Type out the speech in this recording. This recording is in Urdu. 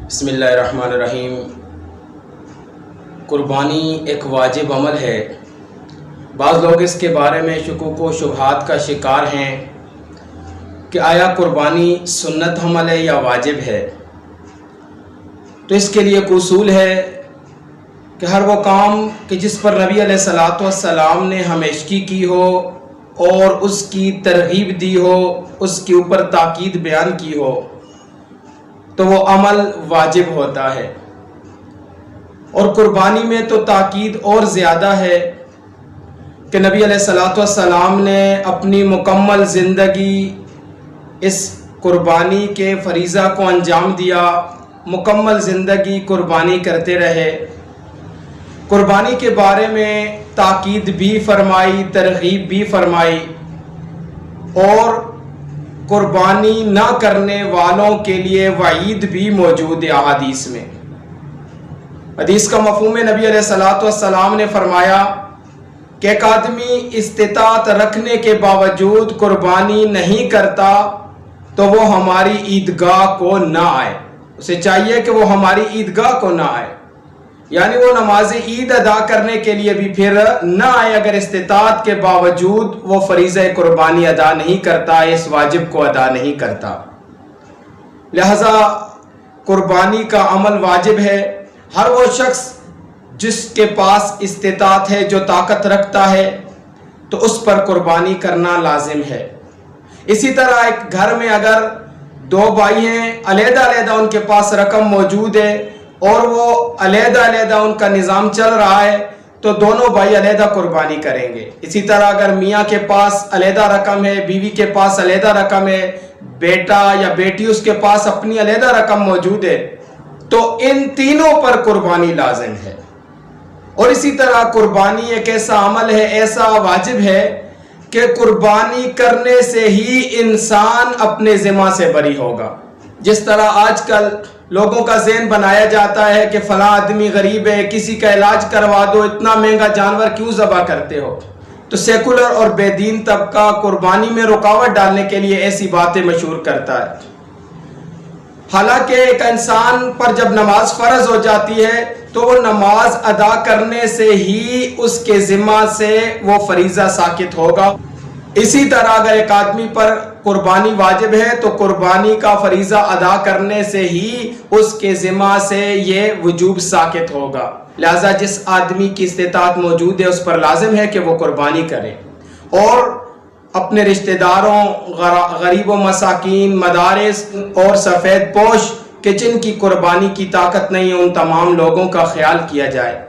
بسم اللہ الرحمن الرحیم۔ قربانی ایک واجب عمل ہے۔ بعض لوگ اس کے بارے میں شکوک و شبہات کا شکار ہیں کہ آیا قربانی سنت عمل ہے یا واجب ہے۔ تو اس کے لیے ایک اصول ہے کہ ہر وہ کام کہ جس پر نبی علیہ الصلوۃ والسلام نے ہمیشگی کی ہو اور اس کی ترغیب دی ہو، اس کے اوپر تاکید بیان کی ہو، تو وہ عمل واجب ہوتا ہے۔ اور قربانی میں تو تاکید اور زیادہ ہے کہ نبی علیہ الصلوۃ والسلام نے اپنی مکمل زندگی اس قربانی کے فریضہ کو انجام دیا، مکمل زندگی قربانی کرتے رہے۔ قربانی کے بارے میں تاکید بھی فرمائی، ترغیب بھی فرمائی، اور قربانی نہ کرنے والوں کے لیے وعید بھی موجود ہے احادیث میں۔ حدیث کا مفہوم ہے، نبی علیہ الصلوۃ والسلام نے فرمایا کہ ایک آدمی استطاعت رکھنے کے باوجود قربانی نہیں کرتا تو وہ ہماری عیدگاہ کو نہ آئے۔ اسے چاہیے کہ وہ ہماری عیدگاہ کو نہ آئے، یعنی وہ نماز عید ادا کرنے کے لیے بھی پھر نہ آئے اگر استطاعت کے باوجود وہ فریضہ قربانی ادا نہیں کرتا، اس واجب کو ادا نہیں کرتا۔ لہذا قربانی کا عمل واجب ہے۔ ہر وہ شخص جس کے پاس استطاعت ہے، جو طاقت رکھتا ہے، تو اس پر قربانی کرنا لازم ہے۔ اسی طرح ایک گھر میں اگر دو بھائی ہیں، علیحدہ علیحدہ ان کے پاس رقم موجود ہے اور وہ علیحدہ علیحدہ ان کا نظام چل رہا ہے، تو دونوں بھائی علیحدہ قربانی کریں گے۔ اسی طرح اگر میاں کے پاس علیحدہ رقم ہے، بیوی کے پاس علیحدہ رقم ہے، بیٹا یا بیٹی اس کے پاس اپنی علیحدہ رقم موجود ہے، تو ان تینوں پر قربانی لازم ہے۔ اور اسی طرح قربانی ایک ایسا عمل ہے، ایسا واجب ہے کہ قربانی کرنے سے ہی انسان اپنے ذمہ سے بری ہوگا۔ جس طرح آج کل لوگوں کا ذہن بنایا جاتا ہے کہ فلاں آدمی غریب ہے، کسی کا علاج کروا دو، اتنا مہنگا جانور کیوں ذبح کرتے ہو، تو سیکولر اور بے دین طبقہ قربانی میں رکاوٹ ڈالنے کے لیے ایسی باتیں مشہور کرتا ہے۔ حالانکہ ایک انسان پر جب نماز فرض ہو جاتی ہے تو وہ نماز ادا کرنے سے ہی اس کے ذمہ سے وہ فریضہ ساقط ہوگا۔ اسی طرح اگر ایک آدمی پر قربانی واجب ہے تو قربانی کا فریضہ ادا کرنے سے ہی اس کے ذمہ سے یہ وجوب ساقط ہوگا۔ لہذا جس آدمی کی استطاعت موجود ہے اس پر لازم ہے کہ وہ قربانی کرے، اور اپنے رشتہ داروں، غریب و مساکین، مدارس اور سفید پوش کہ جن کی قربانی کی طاقت نہیں ہے، ان تمام لوگوں کا خیال کیا جائے۔